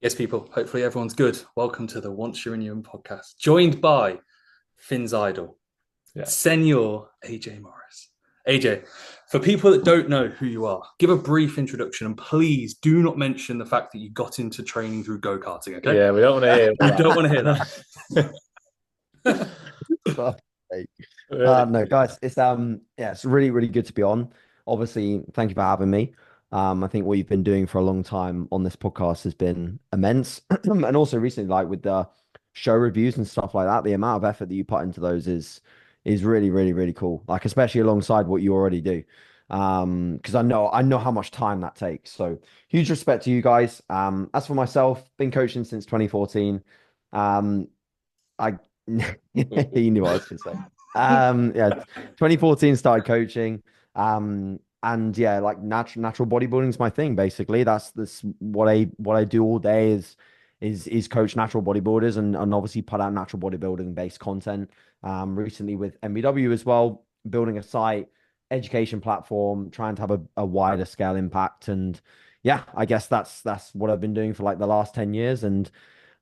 Yes, people. Hopefully everyone's good. Welcome to the Once You're in Your Own podcast, joined by Finn's idol, Yeah. Senor AJ Morris. AJ, for people that don't know who you are, give a brief introduction and please do not mention the fact that you got into training through go-karting, okay? Yeah, we don't want to hear We all don't want to hear that. that. Fuck's sake. Really? No, guys, it's really good to be on. Obviously, thank you for having me. I think what you've been doing for a long time on this podcast has been immense, and also recently, like with the show reviews and stuff like that, the amount of effort that you put into those is really cool. Like especially alongside what you already do. Because I know how much time that takes. So huge respect to you guys. As for myself, been coaching since 2014. I you knew what I was going to say. Yeah, 2014 started coaching. And yeah, like natural bodybuilding is my thing. Basically, that's what I do all day is coach natural bodybuilders and obviously put out natural bodybuilding based content. Recently with MBW as well, building a site, education platform, trying to have a wider scale impact. And yeah, I guess that's what I've been doing for like the last 10 years. And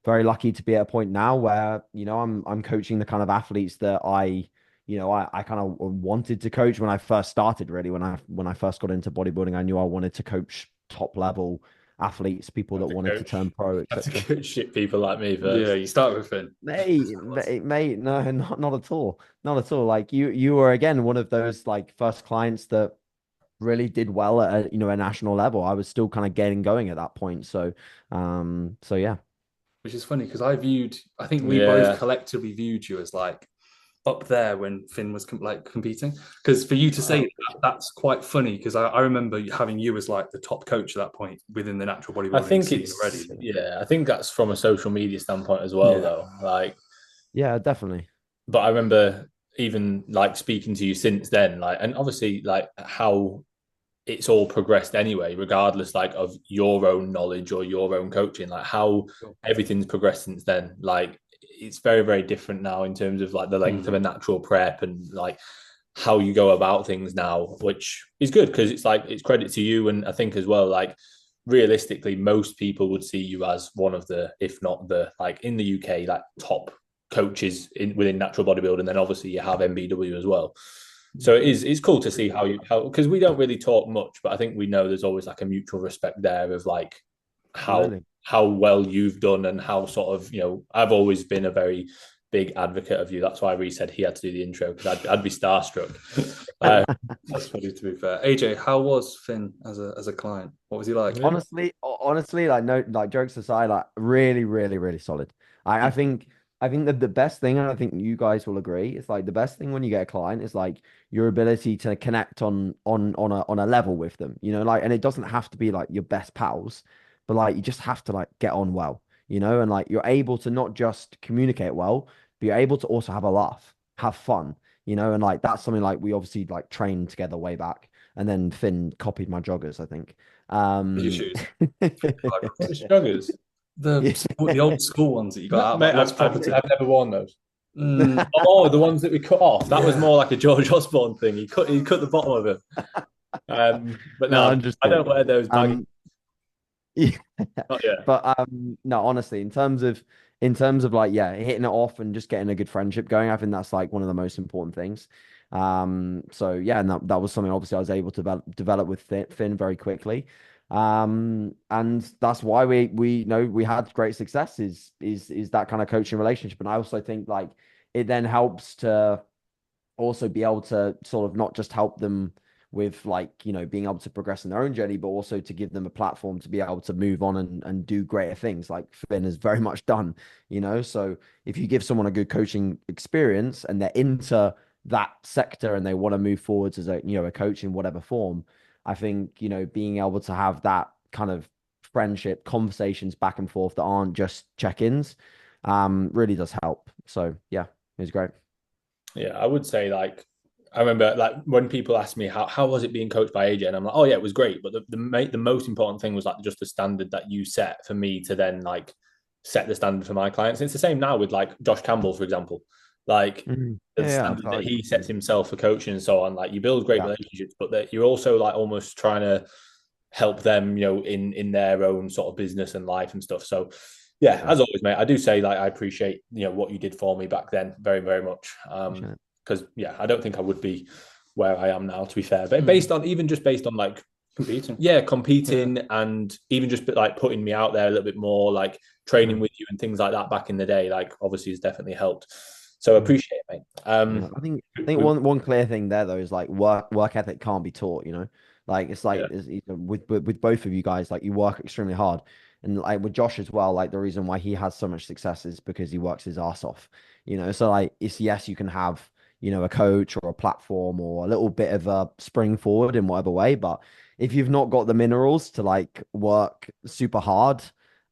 very lucky to be at a point now where, I'm coaching the kind of athletes that I kind of wanted to coach when I first started, really. When I first got into bodybuilding, I knew I wanted to coach top level athletes, people Have that to wanted to coach, turn pro, have to etc. coach shit people like me Yeah, first. you start with Finn. Mate, no, not at all. Not at all. Like you were again one of those like first clients that really did well at a national level. I was still kind of getting going at that point. So yeah. Which is funny because I think we both Yeah, collectively viewed you as like up there when Finn was competing. Because for you to say Oh, that, that's quite funny because I remember having you as like the top coach at that point within the natural I bodybuilding think scene already. I think that's from a social media standpoint as well, Yeah. though. Like, yeah, definitely. but I remember even like speaking to you since then, like, and obviously like how it's all progressed anyway, regardless like of your own knowledge or your own coaching, like how Sure. everything's progressed since then. Like it's very different now in terms of like the length of Mm. a natural prep and like how you go about things now, which is good because it's like it's credit to you. And I think as well, like realistically, most people would see you as one of the, if not the, like in the UK, like top coaches in within natural bodybuilding. And then obviously you have MBW as well. So it's cool to see how because we don't really talk much, but I think we know there's always like a mutual respect there of like Absolutely. how well you've done and how sort of I've always been a very big advocate of you. That's why Reece said he had to do the intro because I'd be starstruck. That's funny to be fair. AJ, how was Finn as a client? What was he like? Yeah. Honestly, like no, like jokes aside, like really solid. I think that the best thing, and I think you guys will agree, it's like the best thing when you get a client is like your ability to connect on a level with them, like, and it doesn't have to be like your best pals, but like you just have to like get on well, and like you're able to not just communicate well, but you're able to also have a laugh, have fun, and like that's something like we obviously like trained together way back, and then Finn copied my joggers, I think. Did you Um, shoes? Struggles. The yeah. the old school ones that you got out of Mate, like Lost Property. I've never worn those. Mm, Oh, the ones that we cut off. That was yeah. more like a George Osborne thing. He cut the bottom of it. But No, no, I'm just I don't kidding. wear those baggy. Um, yeah. Not yet. But no, honestly, in terms of like, yeah, hitting it off and just getting a good friendship going, I think that's like one of the most important things. So yeah, and that was something obviously I was able to develop with Finn very quickly. And that's why we had great success is that kind of coaching relationship. And I also think like it then helps to also be able to sort of not just help them with like being able to progress in their own journey, but also to give them a platform to be able to move on and do greater things like Finn has very much done. So if you give someone a good coaching experience and they're into that sector and they want to move forwards as a coach in whatever form, I think being able to have that kind of friendship conversations back and forth that aren't just check-ins really does help. So yeah, it was great. Yeah, I would say like I remember like when people ask me how was it being coached by AJ, and I'm like, oh yeah, it was great. But the most important thing was like just the standard that you set for me to then like set the standard for my clients. And it's the same now with like Josh Campbell, for example. Like Mhm. the Yeah, standard that he yeah. sets himself for coaching and so on. Like you build great Yeah. relationships, but that you're also like almost trying to help them, in their own sort of business and life and stuff. So yeah, as always, mate, I do say like I appreciate what you did for me back then very, very much. Because yeah, I don't think I would be where I am now, to be fair. But based on like competing, and even just like putting me out there a little bit more, like training with you and things like that back in the day, like obviously has definitely helped. So appreciate it, mate. I think one clear thing there though is like work ethic can't be taught, like it's like with both of you guys, like you work extremely hard. And like with Josh as well, like the reason why he has so much success is because he works his ass off, So like it's yes, you can have, a coach or a platform or a little bit of a spring forward in whatever way, but if you've not got the minerals to like work super hard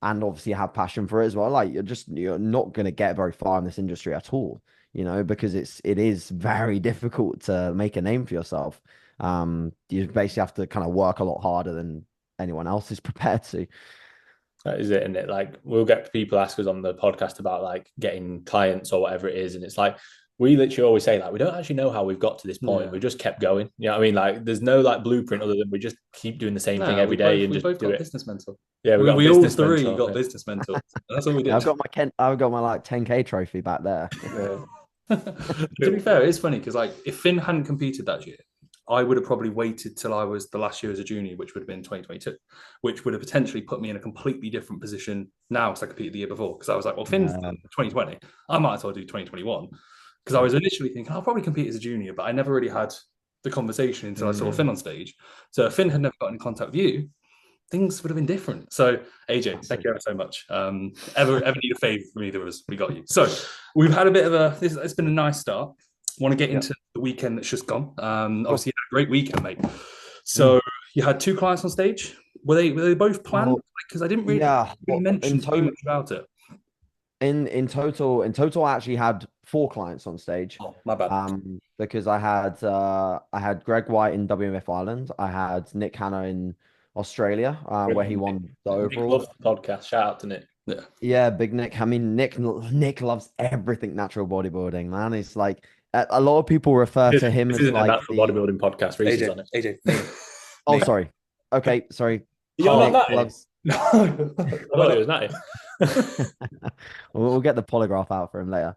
and obviously have passion for it as well, like you're not gonna get very far in this industry at all, because it is very difficult to make a name for yourself. You basically have to kind of work a lot harder than anyone else is prepared to. That is it, isn't it? Like we'll get people ask us on the podcast about like getting clients or whatever it is, and it's like we literally always say like we don't actually know how we've got to this point. We just kept going. You know what I mean? Like there's no like blueprint other than we just keep doing the same thing every day and just do it. Business mental. Yeah, we all three got business mental. That's all we did. I've got my like 10K trophy back there. To be fair, it's funny because like if Finn hadn't competed that year, I would have probably waited till I was the last year as a junior, which would have been 2022, which would have potentially put me in a completely different position now because I competed the year before. Because I was like, well, Finn's 2020, I might as well do 2021. Because I was initially thinking I'll probably compete as a junior, but I never really had the conversation until I saw Finn on stage. So if Finn had never gotten in contact with you, things would have been different. So AJ, thank you ever so much. Ever need a favour from either of us, we got you. So we've had a bit of it's been a nice start. Want to get into the weekend that's just gone. Obviously, you had a great weekend, mate. So you had 2 clients on stage. Were they both planned? Because I didn't really mention too much about it. In total, I actually had 4 clients on stage. Oh, my bad. Because I had Greg White in WNBF Ireland. I had Nick Hanna in Australia, where he won the overall. Loves the podcast. Shout out to Nick. Yeah, big Nick. I mean, Nick loves everything natural bodybuilding, man. It's like a lot of people refer to him as like a natural bodybuilding podcast. AJ, on it. AJ. Oh, sorry. Okay, sorry. You're not loves... No, I thought it was natty. We'll get the polygraph out for him later.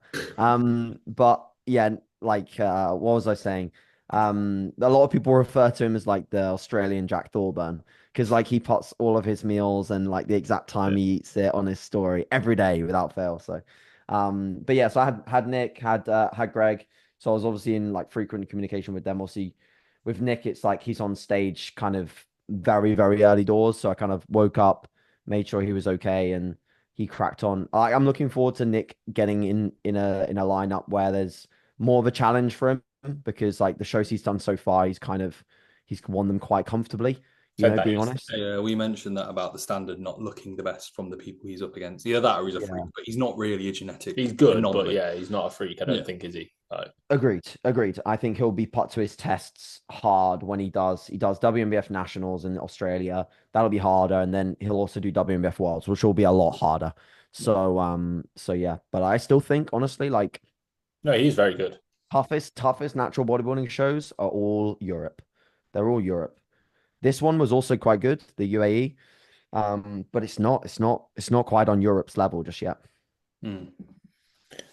But yeah, like what was I saying? A lot of people refer to him as like the Australian Jack Thorburn because like he puts all of his meals and like the exact time he eats it on his story every day without fail. So, but yeah, so I had Nick, had Greg. So I was obviously in like frequent communication with them. Obviously, with Nick, it's like he's on stage kind of very, very early doors. So I kind of woke up, made sure he was okay, and he cracked on. I'm looking forward to Nick getting in a lineup where there's more of a challenge for him because like the shows he's done so far, he's won them quite comfortably. Being honest. Yeah, we mentioned that about the standard not looking the best from the people he's up against. Either that or he's a freak, but he's not really a genetic. He's good, but yeah, he's not a freak. I don't think, is he? Agreed. I think he'll be put to his tests hard when he does WNBF Nationals in Australia. That'll be harder, and then he'll also do WNBF Worlds, which will be a lot harder. So yeah, but I still think honestly, like, no, he's very good. Toughest natural bodybuilding shows are all Europe. They're all Europe. This one was also quite good, the UAE, but it's not quite on Europe's level just yet.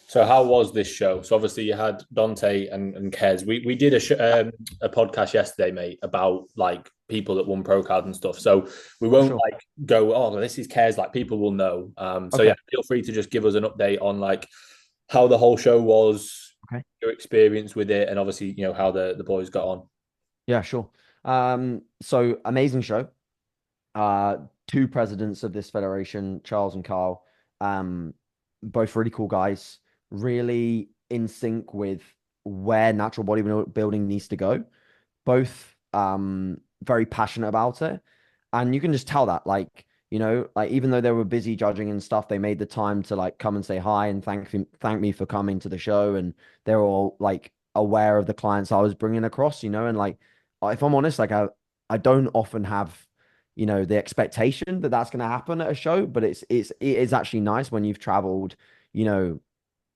So how was this show? So obviously you had Donte and Qais. We did a podcast yesterday, mate, about like people that won pro cards and stuff. So we won't like go, oh, this is Qais. Like people will know. So yeah, feel free to just give us an update on like how the whole show was, your experience with it, and obviously how the boys got on. Yeah, sure. So amazing show. 2 presidents of this federation, Charles and Carl, both really cool guys, really in sync with where natural bodybuilding needs to go. Both very passionate about it. And you can just tell that, like, like even though they were busy judging and stuff, they made the time to like come and say hi and thank me for coming to the show. And they're all like aware of the clients I was bringing across, and like, if I'm honest, like I don't often have, the expectation that that's going to happen at a show, but it is actually nice when you've traveled,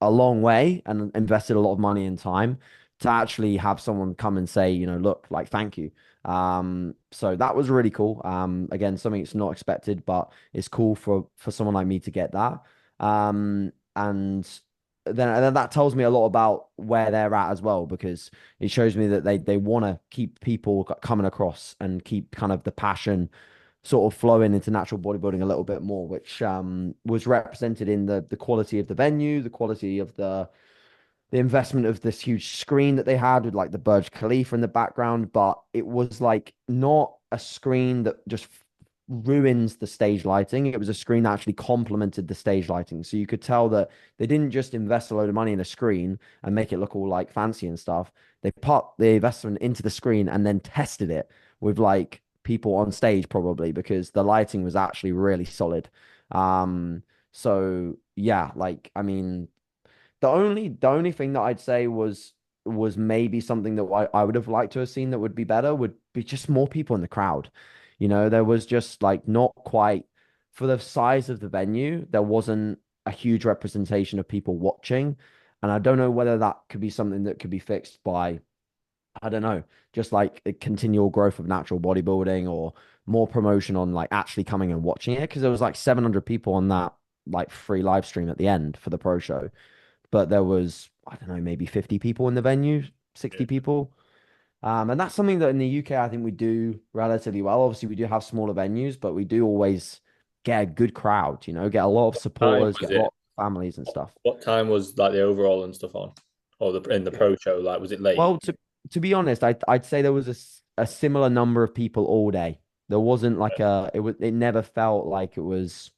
a long way and invested a lot of money and time to actually have someone come and say, look, like, thank you. So that was really cool. Again, something it's not expected, but it's cool for someone like me to get that. And then that tells me a lot about where they're at as well, because it shows me that they want to keep people coming across and keep kind of the passion sort of flowing into natural bodybuilding a little bit more, which was represented in the quality of the venue, the quality of the investment of this huge screen that they had with like the Burj Khalifa in the background. But it was like not a screen that just ruins the stage lighting. It was a screen that actually complemented the stage lighting. So you could tell that they didn't just invest a load of money in a screen and make it look all like fancy and stuff. They put the investment into the screen and then tested it with like people on stage, probably because the lighting was actually really solid. So yeah, like I mean, the only thing that I'd say was maybe something that I would have liked to have seen that would be better would be just more people in the crowd. There was just like not quite for the size of the venue, there wasn't a huge representation of people watching. And I don't know whether that could be something that could be fixed by, I don't know, just like a continual growth of natural bodybuilding or more promotion on like actually coming and watching it. Cause there was like 700 people on that like free live stream at the end for the pro show, but there was, I don't know, maybe 50 people in the venue, 60 people. And that's something that in the UK, I think we do relatively well. Obviously, we do have smaller venues, but we do always get a good crowd, get a lot of Time supporters, was get a lot it? of families and stuff. What time was like the overall and stuff on, or the in the pro show? Like, was it late? Well, to be honest, I'd say there was a similar number of people all day. There wasn't like it never felt like it was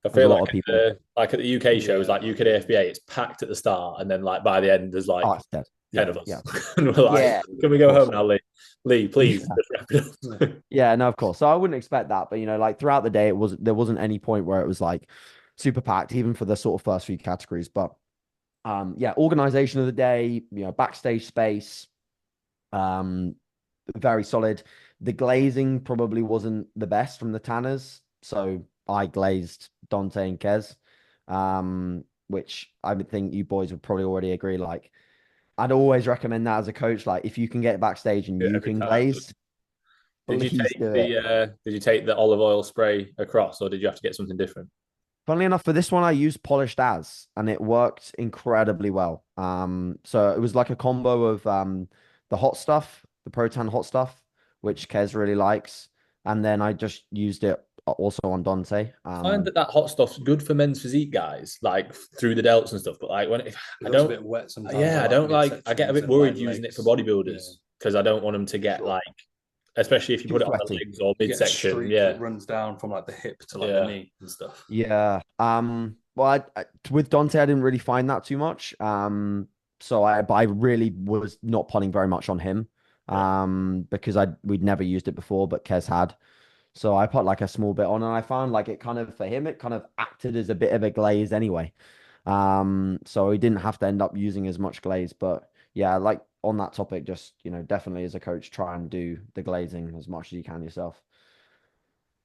I a feel lot of people. like at the UK shows, like UK AFBA, it's packed at the start, and then like by the end, there's like Oh, it's dead. 10 Yeah, of yeah, us, and we're like, yeah, "Can we of go course. home now, Lee? Lee, please Yeah. just wrap it up." Yeah, no, of course. So I wouldn't expect that, but like throughout the day, there wasn't any point where it was like super packed, even for the sort of first few categories. But yeah, organization of the day, backstage space, um, very solid. The glazing probably wasn't the best from the tanners, so I glazed Donte and Qais, which I would think you boys would probably already agree. Like, I'd always recommend that as a coach. Like, if you can get backstage and Yeah, you every can time. glaze, please do it. Did you take the olive oil spray across, or did you have to get something different? Funnily enough, for this one, I used polished as, and it worked incredibly well. So it was like a combo of the hot stuff, the Protan hot stuff, which Kez really likes, and then I just used it also on Dante. I find that hot stuff's good for men's physique guys, like through the delts and stuff. But like when if It I looks a don't, bit wet sometimes. yeah, I don't like. I get a bit midsections and worried like using it for legs. bodybuilders because I don't want them to get Sure. like, especially if you Too put it on the sweaty. legs or You get a midsection. streak Yeah, that runs down from like the hip to like yeah. the knee and stuff. Yeah. Well, with Dante, I didn't really find that too much. But I really was not putting very much on him. Because we'd never used it before, but Kez had. So I put like a small bit on, and I found like it kind of for him, it kind of acted as a bit of a glaze anyway. So he didn't have to end up using as much glaze. But yeah, like on that topic, just definitely as a coach, try and do the glazing as much as you can yourself.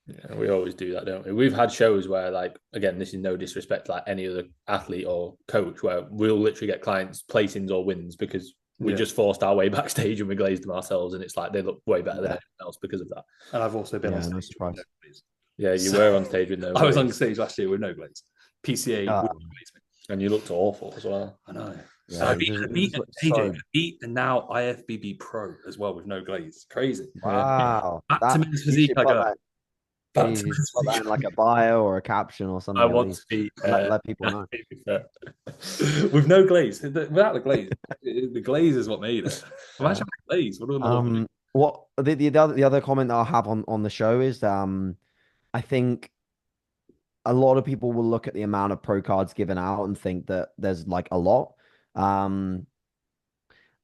Yeah, we always do that, don't we? We've had shows where, like, again, this is no disrespect to like any other athlete or coach, where we'll literally get clients placings or wins because we just forced our way backstage and we glazed them ourselves, and it's like they look way better than anyone else because of that. And I've also been on Yeah, no stage with surprise. no glaze. Yeah, you were on stage with no. I was on stage last year with no glaze. PCA Uh, wouldn't glaze me. and you looked awful as well. I know. Yeah, I it beat, was I just- beat it was AJ, so- I beat the now IFBB Pro as well with no glaze. Crazy. Wow. Back to men's You physique, should I put go. that, Back you to should men's put that physique. in like a bio or a caption or something I at want least. to be Let people know. With no glaze. Without the glaze. The glaze is what made it. Imagine the glaze. What would the What the other comment that I'll have on the show is I think a lot of people will look at the amount of pro cards given out and think that there's like a lot. Um,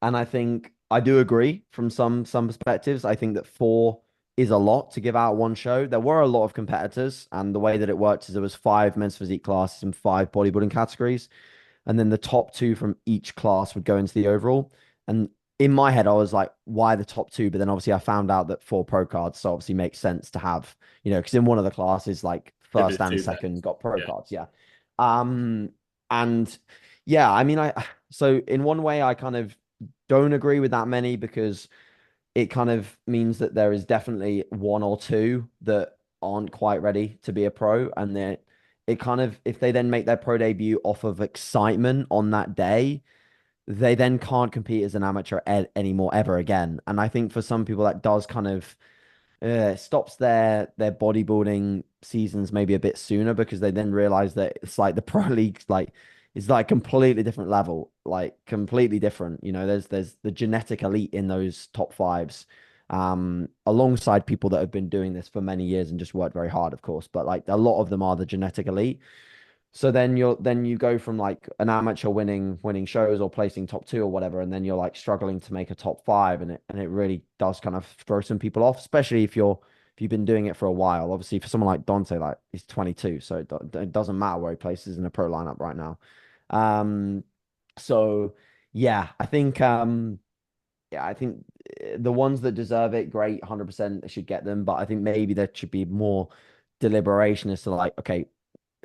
and I think I do agree from some perspectives. I think that four is a lot to give out one show. There were a lot of competitors, and the way that it worked is there was five men's physique classes and five bodybuilding categories, and then the top two from each class would go into the overall. And in my head, I was like, why the top two? But then obviously I found out that four pro cards, so obviously makes sense to have, because in one of the classes, like first and second got pro cards. Yeah. And yeah, I mean, so in one way, I kind of don't agree with that many because it kind of means that there is definitely one or two that aren't quite ready to be a pro. And then it kind of, if they then make their pro debut off of excitement on that day, they then can't compete as an amateur anymore ever again. And I think for some people that does kind of stops their bodybuilding seasons maybe a bit sooner, because they then realize that it's like the pro leagues like it's like completely different level, like completely different. You know, there's the genetic elite in those top fives, alongside people that have been doing this for many years and just worked very hard, of course. But like a lot of them are the genetic elite. So then you go from like an amateur winning shows or placing top two or whatever, and then you're like struggling to make a top five, and it really does kind of throw some people off, especially if you've been doing it for a while. Obviously, for someone like Donte, like he's 22, so it doesn't matter where he places in a pro lineup right now. Um, so yeah, I think the ones that deserve it, great, 100% they should get them. But I think maybe there should be more deliberation as to like, okay,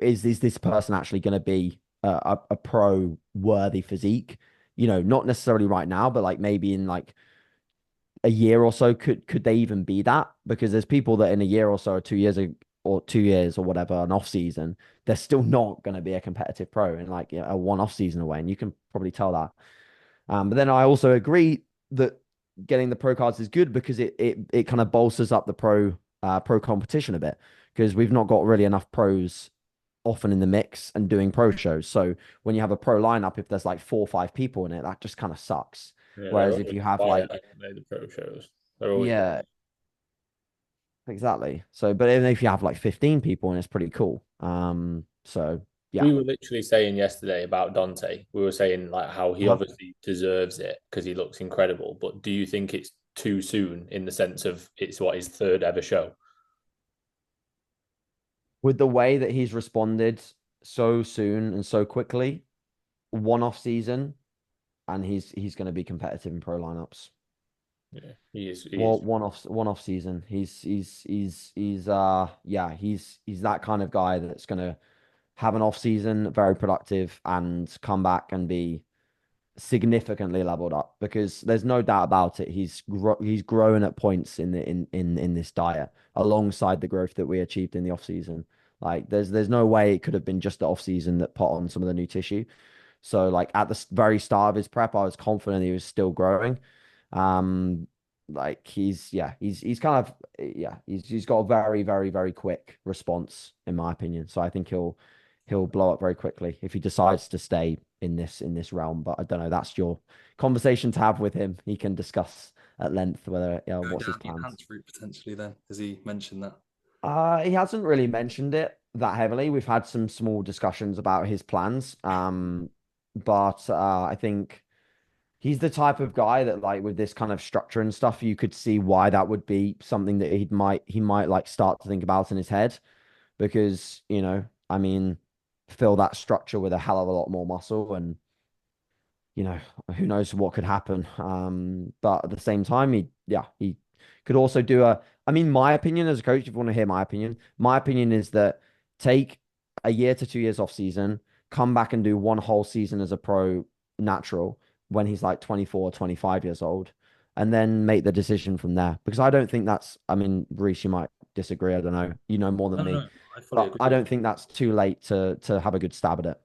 is this person actually going to be a pro worthy physique? You know, not necessarily right now, but like maybe in like a year or so, could they even be that? Because there's people that in a year or so, or 2 years or 2 years or whatever, an off season, they're still not going to be a competitive pro in like, you know, a one off season away, and you can probably tell that. But then I also agree that getting the pro cards is good, because it kind of bolsters up the pro competition a bit, because we've not got really enough pros often in the mix and doing pro shows. So when you have a pro lineup, if there's like 4 or 5 people in it, that just kind of sucks. Yeah, they're Whereas if always you have quiet, like, aren't they, the pro shows. They're always yeah, exactly. So, but even if you have like 15 people, and it's pretty cool. So yeah. We were literally saying yesterday about Donte. We were saying like how he Uh-huh. obviously deserves it because he looks incredible. But do you think it's too soon in the sense of it's what his third ever show? With the way that he's responded so soon and so quickly, one off season, and he's going to be competitive in pro lineups. Yeah, he is. He Well, is. one off season. He's that kind of guy that's going to have an off season, very productive, and come back and be significantly leveled up, because there's no doubt about it. He's grown at points in this diet alongside the growth that we achieved in the off season. Like there's no way it could have been just the off season that put on some of the new tissue. So like at the very start of his prep, I was confident he was still growing. Um, like he's kind of he's got a very very very quick response in my opinion. So I think he'll blow up very quickly if he decides to stay in this realm. But I don't know. That's your conversation to have with him. He can discuss at length whether Go what's his down the plans. enhanced route potentially. Then has he mentioned that? He hasn't really mentioned it that heavily. We've had some small discussions about his plans. But I think he's the type of guy that like with this kind of structure and stuff, you could see why that would be something that he might like start to think about in his head, because I mean, fill that structure with a hell of a lot more muscle, and who knows what could happen. But at the same time, he could also do I mean, my opinion as a coach, if you want to hear my opinion is that take a year to 2 years off season, come back and do one whole season as a pro natural when he's like 24 or 25 years old, and then make the decision from there. Because I don't think I mean, Reese, you might disagree. I don't know. You know more than No, me, no, I fully but agree I with don't think that's too late to have a good stab at it.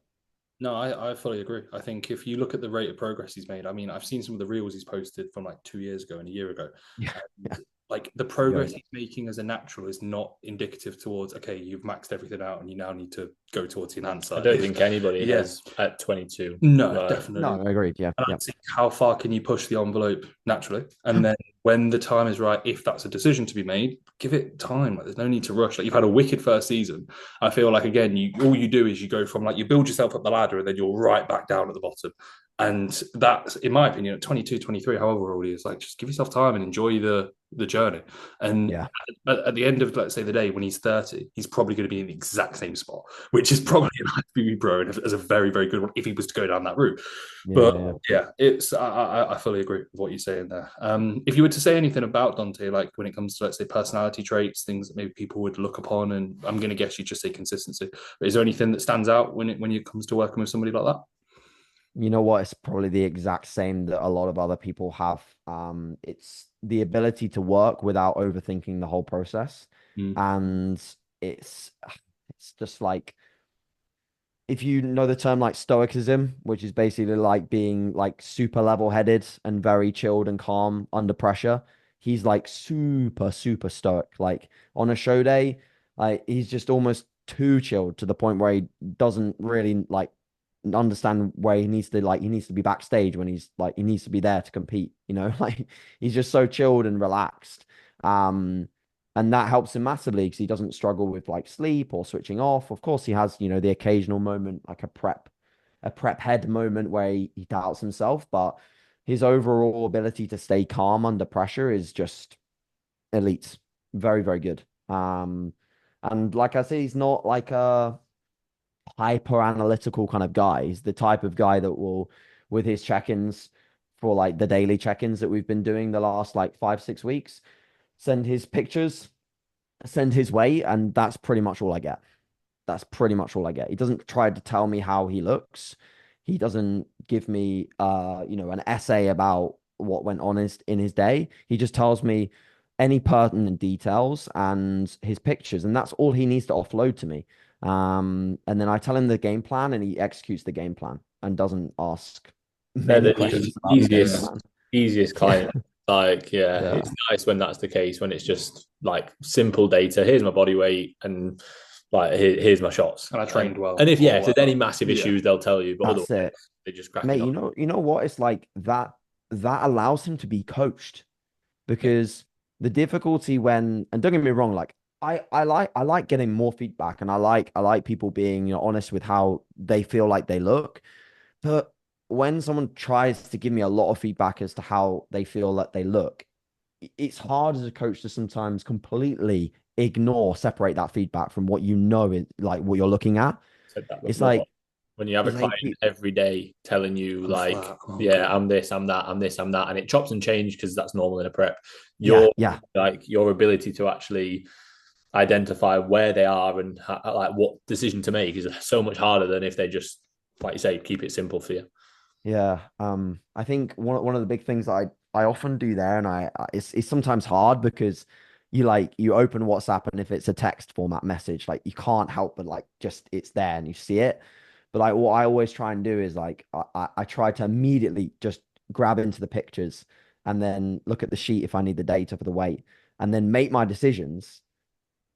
No, I fully agree. I think if you look at the rate of progress he's made, I mean, I've seen some of the reels he's posted from like 2 years ago and a year ago. Yeah. Yeah. And like the progress he's making as a natural is not indicative towards, okay, you've maxed everything out and you now need to go towards the enhanced I side. don't think anybody Yeah. has at 22. No, Like, definitely No, not. I agreed. Yeah. And I Yeah. think how far can you push the envelope naturally? And then when the time is right, if that's a decision to be made, give it time. Like there's no need to rush. Like you've had a wicked first season. I feel like again, all you do is you go from like you build yourself up the ladder and then you're right back down at the bottom. And that's, in my opinion, at 22, 23, however old he is, like just give yourself time and enjoy the journey. And Yeah. at the end of, let's say, the day when he's 30, he's probably going to be in the exact same spot, which is probably an IFBB pro and as a very, very good one if he was to go down that route. Yeah. But yeah, it's I fully agree with what you're saying there. If you were to say anything about Donte, like when it comes to, let's say, personality traits, things that maybe people would look upon, and I'm going to guess you just say consistency. But is there anything that stands out when it comes to working with somebody like that? You know what? It's probably the exact same that a lot of other people have. It's the ability to work without overthinking the whole process. Mm. And it's it's just like, if you know the term like stoicism, which is basically like being like super level-headed and very chilled and calm under pressure, he's like super, super stoic. Like on a show day, like he's just almost too chilled to the point where he doesn't really like understand where he needs to be backstage when he's like he needs to be there to compete, you know, like he's just so chilled and relaxed. Um and that helps him massively because he doesn't struggle with like sleep or switching off. Of course, he has, you know, the occasional moment, like a prep head moment where he doubts himself, but his overall ability to stay calm under pressure is just elite. Very, very good. And like I say, he's not like a hyper analytical kind of guy. He's the type of guy that will, with his check-ins for like the daily check-ins that we've been doing the last like 5, 6 weeks, send his pictures, send his way, and that's pretty much all I get. That's pretty much all I get. He doesn't try to tell me how he looks. He doesn't give me an essay about what went on in his day. He just tells me any pertinent details and his pictures, and that's all he needs to offload to me. And then I tell him the game plan and he executes the game plan and doesn't ask They're many the questions about the game plan. easiest client. Like, yeah, Yeah. it's nice when that's the case, when it's just like simple data. Here's my body weight and like here's my shots. And I trained well. And if there's any massive issues, they'll tell you. But That's otherwise, it. they just crack Mate, it on. you know what? It's like that allows him to be coached Yeah. because the difficulty when, and don't get me wrong, like I like getting more feedback and I like people being, you know, honest with how they feel like they look. But when someone tries to give me a lot of feedback as to how they feel that they look, it's hard as a coach to sometimes completely ignore, separate that feedback from what you know is like what you're looking at. Said that It's before. like When you have a it's like client every day telling you I'm like, flat. yeah, I'm this, I'm that, I'm this, I'm that, and it chops and change because that's normal in a prep. yeah, Your yeah. like your ability to actually identify where they are and like what decision to make is so much harder than if they just, like you say, keep it simple for you. Yeah, I think one of the big things that I often do there, and it's sometimes hard because you open WhatsApp and if it's a text format message, like you can't help but like just it's there and you see it. But like what I always try and do is like I try to immediately just grab into the pictures and then look at the sheet if I need the data for the weight, and then make my decisions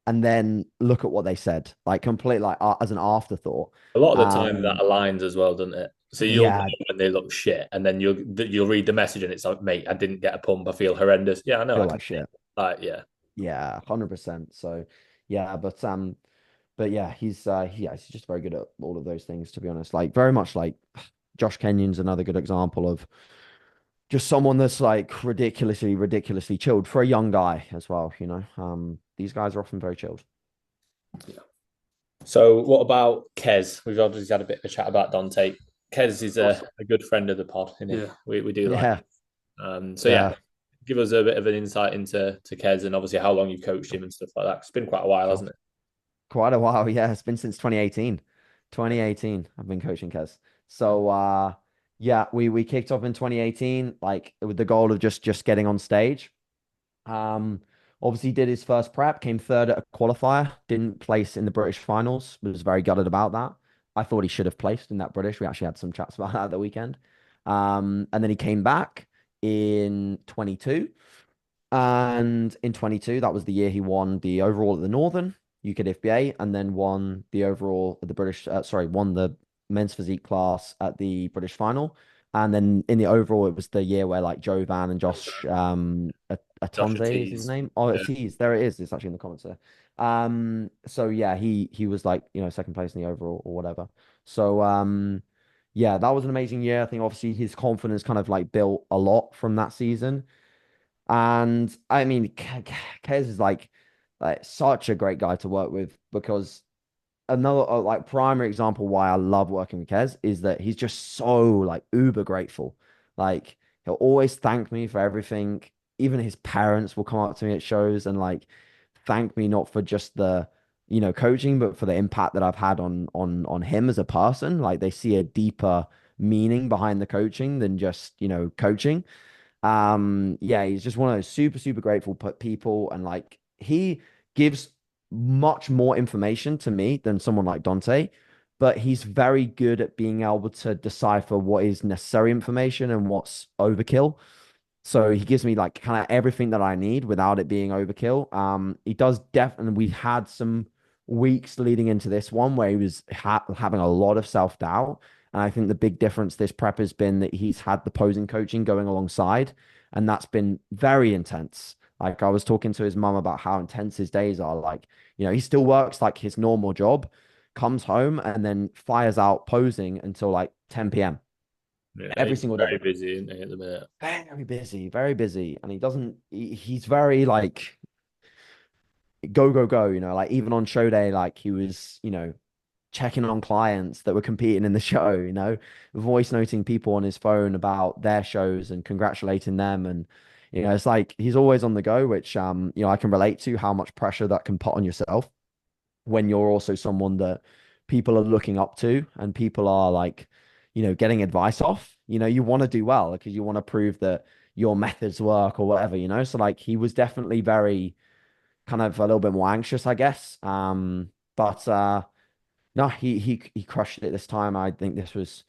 and then look at what they said, like complete like as an afterthought. A lot of the time that Um, aligns as well, doesn't it? So you'll know yeah, when they look shit, and then you'll read the message, and it's like, mate, I didn't get a pump. I feel horrendous. Yeah, I know. I feel can like shit. like, yeah, Yeah, 100%. So yeah, but yeah, he's just very good at all of those things, to be honest. Like very much like Josh Kenyon's another good example of just someone that's like ridiculously, ridiculously chilled for a young guy as well, you know. These guys are often very chilled. yeah. So what about Kez? We've obviously had a bit of a chat about Donte. Kez is a good friend of the pod, isn't he? Yeah. We do like Yeah, him. So yeah, yeah. give us a bit of an insight into Kez and obviously how long you've coached him and stuff like that. It's been quite a while, Sure. hasn't it? Quite a while. Yeah, it's been since 2018. 2018, I've been coaching Kez. So yeah, we kicked off in 2018, like with the goal of just getting on stage. Um, Obviously did his first prep, came third at a qualifier, didn't place in the British finals, was very gutted about that. I thought he should have placed in that British. We actually had some chats about that at the weekend. And then he came back in 22. And in 22, that was the year he won the overall at the Northern UKDFBA and then won the overall at the won the men's physique class at the British final. And then in the overall, it was the year where like Jovan and Josh Josh Atonze is his Ortiz. name. Oh, Yeah. Ortiz. There it is. It's actually in the comments there. So yeah, he was like, you know, second place in the overall or whatever. So yeah, that was an amazing year. I think obviously his confidence kind of like built a lot from that season. And I mean, Kez is like such a great guy to work with because another like primary example why I love working with Kez is that he's just so like uber grateful. Like he'll always thank me for everything. Even his parents will come up to me at shows and like thank me not for just the you know coaching, but for the impact that I've had on him as a person. Like they see a deeper meaning behind the coaching than just, coaching. Yeah, he's just one of those super, super grateful people. And like, he gives much more information to me than someone like Donte, but he's very good at being able to decipher what is necessary information and what's overkill. So he gives me like kind of everything that I need without it being overkill. He does definitely. We had some weeks leading into this one where he was having a lot of self-doubt, and I think the big difference this prep has been that he's had the posing coaching going alongside, and that's been very intense. Like I was talking to his mum about how intense his days are. Like, he still works like his normal job, comes home and then fires out posing until like 10 p.m. Yeah, every he's single very day. busy, isn't he, at the minute? Very busy, very busy. And he doesn't, he's very like go, go, go, like even on show day, like he was, checking on clients that were competing in the show, voice noting people on his phone about their shows and congratulating them. And, it's like he's always on the go, which, I can relate to how much pressure that can put on yourself when you're also someone that people are looking up to and people are like, getting advice off. You want to do well because you want to prove that your methods work or whatever, So like he was definitely very kind of a little bit more anxious, I guess. But no, he crushed it this time. I think this was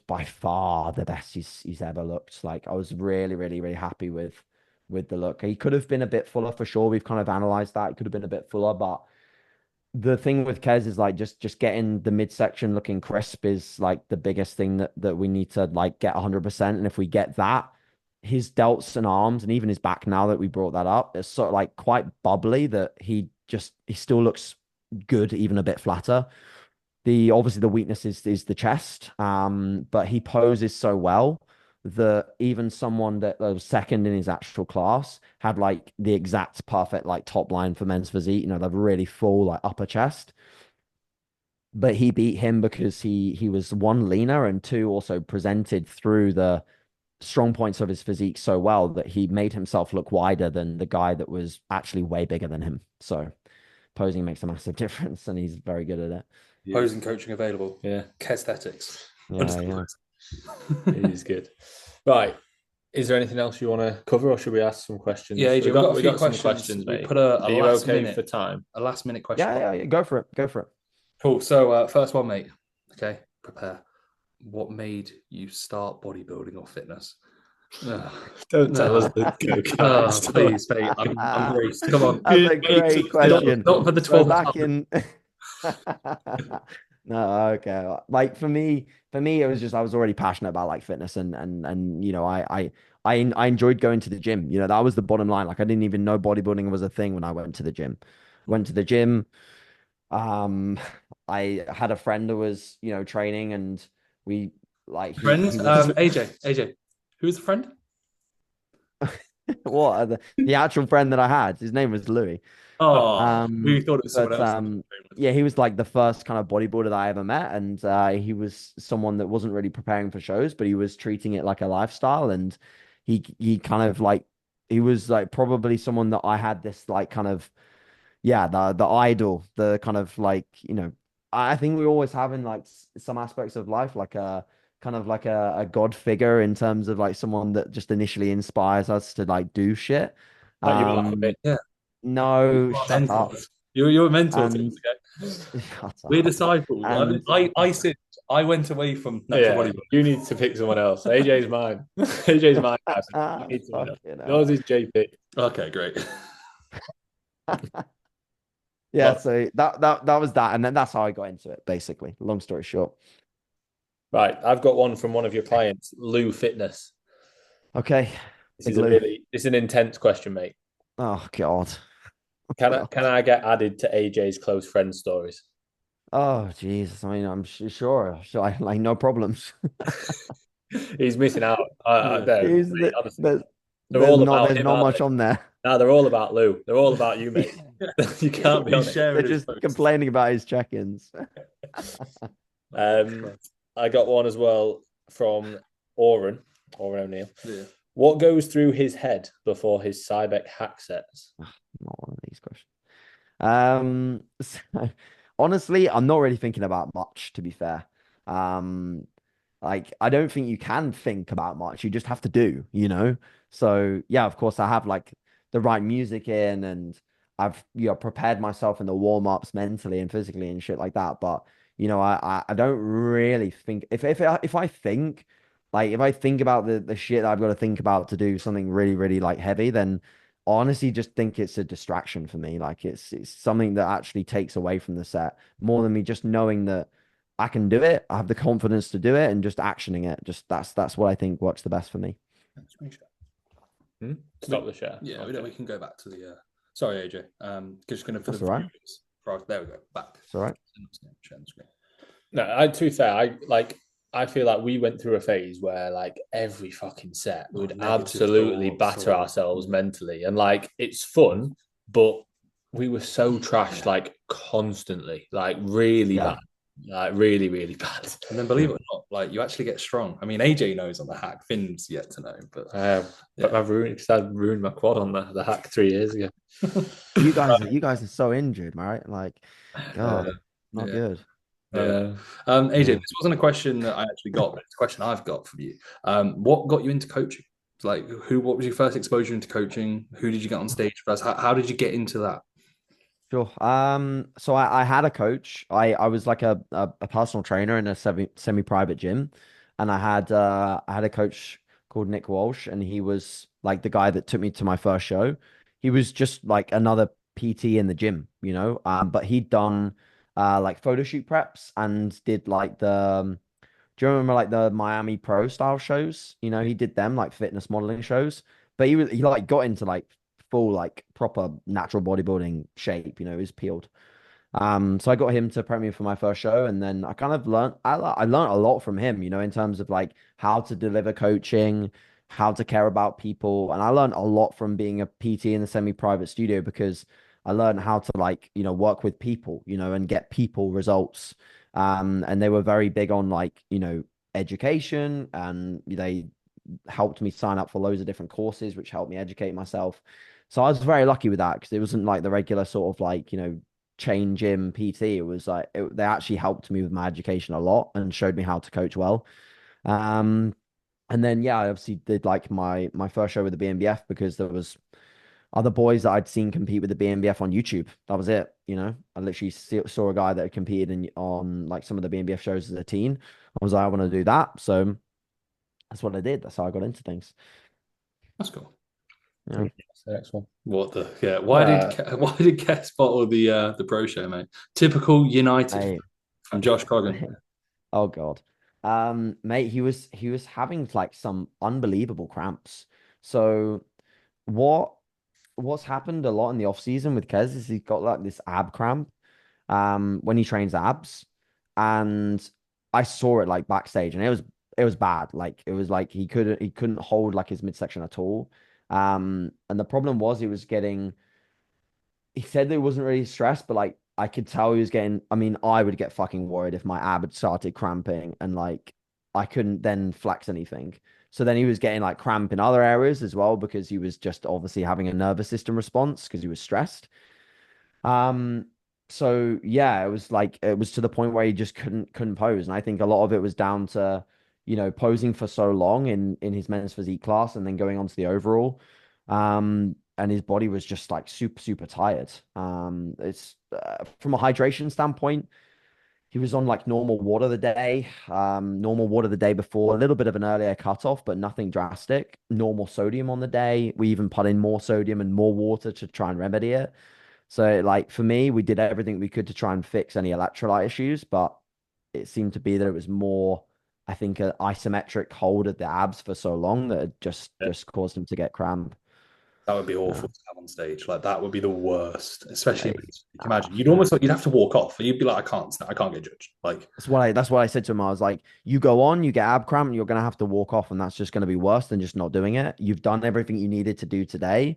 by far the best he's ever looked. Like I was really, really, really happy with the look. He could have been a bit fuller for sure. We've kind of analyzed that. He could have been a bit fuller, but the thing with Qais is like just getting the midsection looking crisp is like the biggest thing that we need to like get 100%. And if we get that, his delts and arms and even his back, now that we brought that up, it's sort of like quite bubbly that he still looks good, even a bit flatter. Obviously the weakness is the chest, but he poses so well that even someone that was second in his actual class had like the exact perfect like top line for men's physique, the really full like upper chest. But he beat him because he was one leaner and two also presented through the strong points of his physique so well that he made himself look wider than the guy that was actually way bigger than him. So posing makes a massive difference, and he's very good at it. Posing coaching available. Yeah. Aesthetics. Yeah. He's good. Right. Is there anything else you want to cover, or should we ask some questions? Yeah, AJ, we've got a few some questions. We mate. put a Are you last okay minute for time? A last minute question. Yeah. Go for it. Go for it. Cool. So first one, mate. Okay, prepare. What made you start bodybuilding or fitness? Don't tell us the please, mate. I'm braced. Come on. That's a great question. Not for the 12th back in. No, okay. Like for me, it was just I was already passionate about like fitness and I enjoyed going to the gym. That was the bottom line. Like I didn't even know bodybuilding was a thing when I went to the gym. Went to the gym. I had a friend that was, training, and we like friends. he was AJ. Who's the friend? what the actual friend that I had. His name was Louis. We thought it was someone else. Yeah, he was like the first kind of bodybuilder that I ever met, and he was someone that wasn't really preparing for shows, but he was treating it like a lifestyle, and he kind of like he was like probably someone that I had this like kind of the idol, the kind of like I think we always have in like some aspects of life like a kind of like a god figure in terms of like someone that just initially inspires us to like do shit. Yeah. No, shut up. You're a mentor to And us, okay? We're disciples. And I went away from natural bodybuilding. You need to pick someone else. AJ's mine. AJ's mine. You need someone else. Yours is JP. Okay, great. Yeah, so that was that, and then that's how I got into it, basically. Long story short. Right, I've got one from one of your clients, Lou Fitness. Okay. It's an intense question, mate. Oh God. Can I get added to AJ's close friend stories? Oh Jesus! I mean, I'm sure. So I like no problems. He's missing out. There's all not, about there's him, not much on there. No, they're all about Lou. They're all about you, mate. You can't be They're just complaining about his check-ins. I got one as well from Oren O'Neill. Yeah. What goes through his head before his Cybec hack sets? Not one of these questions. So, honestly, I'm not really thinking about much, to be fair. like I don't think you can think about much. You just have to do, you know? So yeah, of course I have like the right music in, and I've, you know, prepared myself in the warm-ups mentally and physically and shit like that. But you know, I don't really think if I think like if I think about the shit that I've got to think about to do something really, really like heavy, then I honestly just think it's a distraction for me. Like it's something that actually takes away from the set more than me just knowing that I can do it. I have the confidence to do it and just actioning it. Just that's what I think works the best for me. Stop the share. Yeah, Okay. we can go back to the. Sorry, AJ. Just going to for That's the all right. viewers. There we go. Back. It's all right. Share the screen. No, to be fair, I feel like we went through a phase where like every fucking set would absolutely batter ourselves mentally, and like it's fun, but we were so trashed like constantly, like really bad, like really, really bad. And then believe it or not, like you actually get strong. I mean, AJ knows on the hack. Finn's yet to know, but I've ruined my quad on the hack 3 years ago. You guys are so injured, right? Like, God, not good. AJ, this wasn't a question that I actually got, but it's a question I've got for you. What got you into coaching? Like, what was your first exposure into coaching? Who did you get on stage first? How did you get into that? Sure. So I had a coach. I was like a personal trainer in a semi-private gym, and I had a coach called Nick Walsh, and he was like the guy that took me to my first show. He was just like another PT in the gym, you know. But he'd done like photo shoot preps and did like do you remember like the Miami Pro style shows? You know, he did them like fitness modeling shows, but he like got into like full like proper natural bodybuilding shape. You know, he was peeled. So I got him to prep me for my first show, and then I kind of learned I learned a lot from him. You know, in terms of like how to deliver coaching, how to care about people, and I learned a lot from being a PT in a semi-private studio because I learned how to like work with people, and get people results. And they were very big on like education, and they helped me sign up for loads of different courses, which helped me educate myself. So I was very lucky with that because it wasn't like the regular sort of like, chain gym PT. It was like they actually helped me with my education a lot and showed me how to coach well. Um, and then yeah, I obviously did like my first show with the BNBF because there was other boys that I'd seen compete with the BNBF on YouTube. That was it. I literally saw a guy that had competed on like some of the BNBF shows as a teen. I was like, I want to do that. So that's what I did. That's how I got into things. That's cool. Yeah. That's the next one. What the Why did Qais bottle the pro show, mate? Typical United from Josh Coggan. Oh God. Mate, he was having like some unbelievable cramps. So what's happened a lot in the off season with Kez is he's got like this ab cramp when he trains abs. And I saw it like backstage, and it was bad. Like it was like he couldn't hold like his midsection at all. And the problem was he said that he wasn't really stressed, but like I could tell he was getting, I mean, I would get fucking worried if my ab had started cramping and like I couldn't then flex anything. So then he was getting like cramp in other areas as well because he was just obviously having a nervous system response because he was stressed. Um, so yeah, it was to the point where he just couldn't pose. And I think a lot of it was down to, posing for so long in his men's physique class and then going on to the overall. And his body was just like super, super tired. It's from a hydration standpoint, he was on like normal water the day, normal water the day before, a little bit of an earlier cutoff, but nothing drastic. Normal sodium on the day. We even put in more sodium and more water to try and remedy it. So like for me, we did everything we could to try and fix any electrolyte issues, but it seemed to be that it was more, I think, an isometric hold of the abs for so long that it just caused him to get cramp. That would be awful to have on stage. Like that would be the worst, especially Mate, you can imagine. You'd have to walk off. You'd be like, I can't get judged. Like that's what I said to him. I was like, you go on, you get ab cramp, and you're gonna have to walk off, and that's just gonna be worse than just not doing it. You've done everything you needed to do today.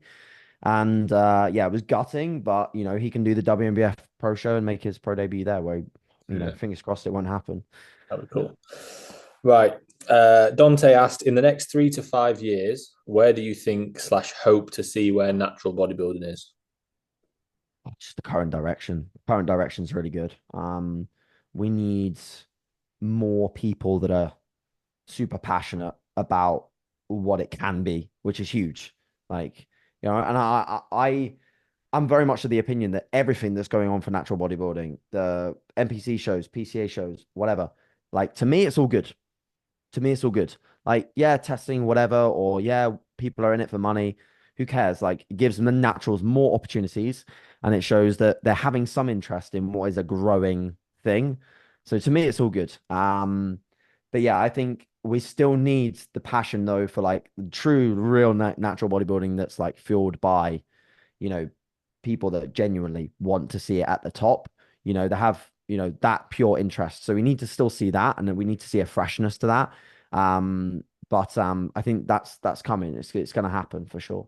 And yeah, it was gutting, but he can do the WNBF Pro show and make his pro debut there, where fingers crossed it won't happen. That would be cool. Right. Donte asked, in the next 3 to 5 years, where do you think / hope to see where natural bodybuilding is? Just the current direction. Current direction is really good. We need more people that are super passionate about what it can be, which is huge. Like, and I'm very much of the opinion that everything that's going on for natural bodybuilding, the NPC shows, PCA shows, whatever, like to me, it's all good. To me, it's all good. Like, yeah, testing, whatever, or yeah, people are in it for money. Who cares? Like, it gives the naturals more opportunities, and it shows that they're having some interest in what is a growing thing. So to me, it's all good. But yeah, I think we still need the passion though for like true, real natural bodybuilding that's like fueled by, you know, people that genuinely want to see it at the top. They have, that pure interest. So we need to still see that, and then we need to see a freshness to that. But I think that's coming. It's going to happen for sure.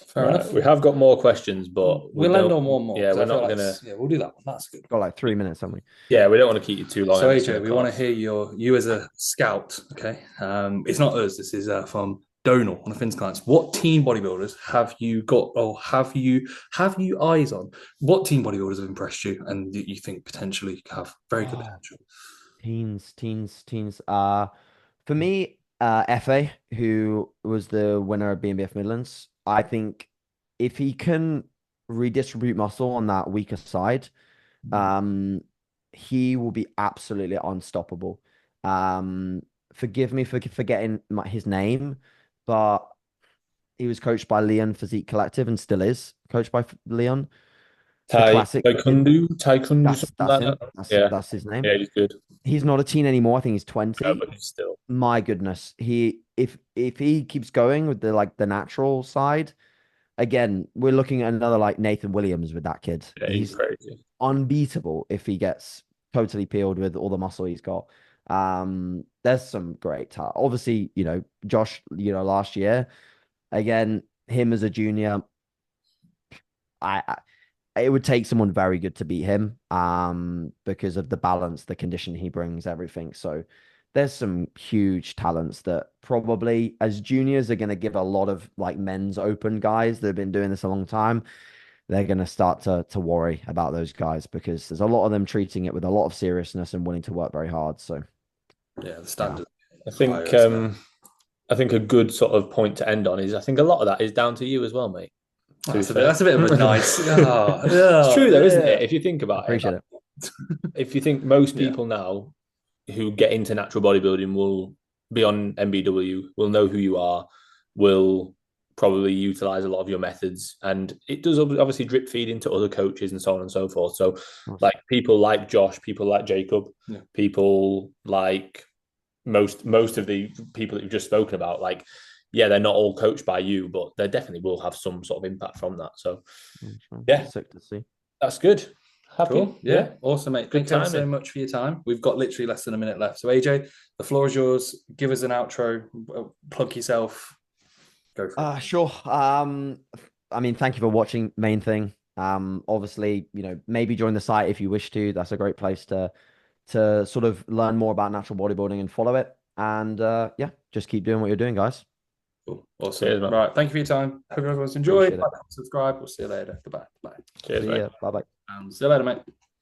Fair enough. We have got more questions, but we'll end on one more. Yeah, we're not gonna. Yeah, we'll do that one. That's good. Got like 3 minutes, haven't we? Yeah, we don't want to keep you too long. So AJ, we want to hear you as a scout. Okay, it's not us. This is from Donal on the Finn's clients. What team bodybuilders have you got, or have you eyes on? What team bodybuilders have impressed you, and that you think potentially have very good potential? Teens. For me, FA, who was the winner of BNBF Midlands, I think if he can redistribute muscle on that weaker side, he will be absolutely unstoppable. Forgive me for forgetting his name, but he was coached by Leon Physique Collective and still is coached by Leon. Taekwondo, that's his name. Yeah, he's good. He's not a teen anymore. I think he's 20. No, but he's still. My goodness, if he keeps going with the natural side, again, we're looking at another like Nathan Williams with that kid. Yeah, he's crazy. Unbeatable if he gets totally peeled with all the muscle he's got. There's some great talent. Obviously, Josh, last year, again, him as a junior, it would take someone very good to beat him, because of the balance, the condition he brings, everything. So there's some huge talents that probably as juniors are going to give a lot of like men's open guys that have been doing this a long time. They're going to start to worry about those guys because there's a lot of them treating it with a lot of seriousness and willing to work very hard. So yeah, the standard. Yeah. I think a good sort of point to end on is I think a lot of that is down to you as well, mate. That's a bit of a nice. It's true though, isn't it? If you think about Appreciate it. If you think most people now who get into natural bodybuilding will be on MBW, will know who you are, will probably utilize a lot of your methods, and it does obviously drip feed into other coaches and so on and so forth. So like people like Josh, people like Jacob, people like most of the people that you've just spoken about, like, yeah, they're not all coached by you, but they definitely will have some sort of impact from that. So yeah, sick to see. That's good. Happy. Cool. Yeah. Awesome, mate. Thank you so much for your time. We've got literally less than a minute left. So AJ, the floor is yours. Give us an outro. Plug yourself. Go for it. Sure. I mean, thank you for watching. Main thing. Obviously, maybe join the site if you wish to. That's a great place to sort of learn more about natural bodybuilding and follow it. And yeah, just keep doing what you're doing, guys. Cool. Awesome. Cheers, right. Thank you for your time. Hope everyone's enjoyed. Subscribe. We'll see you later. Goodbye. Bye. Cheers, Bye bye. See you later, mate.